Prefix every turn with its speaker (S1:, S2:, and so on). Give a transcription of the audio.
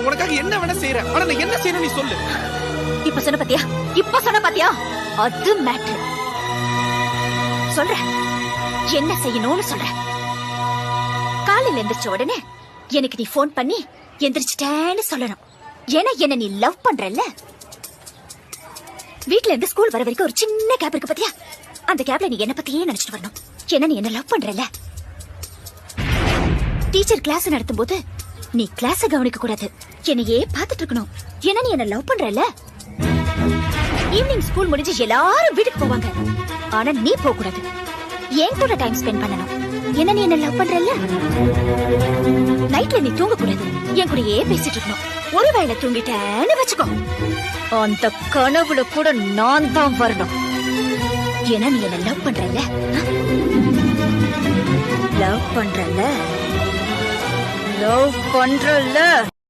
S1: உனக்காக என்ன வேணா செய்யறேன். ஆனா நான் என்ன செய்யணும் நீ சொல்லு.
S2: இப்ப சொன்ன பாத்தியா அது மேட்ரு. சொல்ற என்ன செய்யணும்னு சொல்ற. காலையில எந்திரிச்ச உடனே எனக்கு நீ போன் பண்ணி எந்திரிச்சிட்டேன்னு சொல்லணும். ஏன்னா என்ன நீ லவ் பண்றல்ல. வீட்ல இருந்து ஸ்கூல் வர வரைக்கும் ஒரு சின்ன கேப் இருக்கு பாத்தியா, அந்த கேப்ல நீ என்ன பத்தியே நினைச்சிட்டு வரணும். ஏன்னா நீ என்ன லவ் பண்றல்ல. டீச்சர் கிளாஸ் நடத்தும் போது நீ கிளாஸ கவனிக்க கூடாது, என்னையே பாத்துட்டு இருக்கணும். ஏன்னா நீ என்ன லவ் பண்றல்ல. ஈவினிங் ஸ்கூல் முடிஞ்சு எல்லாரும் வீட்டுக்கு போவாங்க, ஆனா நீ போக கூடாது, என் கூட டைம் ஸ்பெண்ட் பண்ணணும். ஏன்னா நீ என்ன லவ் பண்றல்ல. நைட்ல நீ தூங்க கூடாது, என் கூடயே பேசிட்டு இருக்கணும். ஒருவேளை தூங்கிட்டேன்னு வச்சுக்கோ, அந்த கனவுல கூட நான் தான் வரணும். ஏன்னா நீ என்ன லவ் பண்றல்ல. லவ் பண்றல்ல.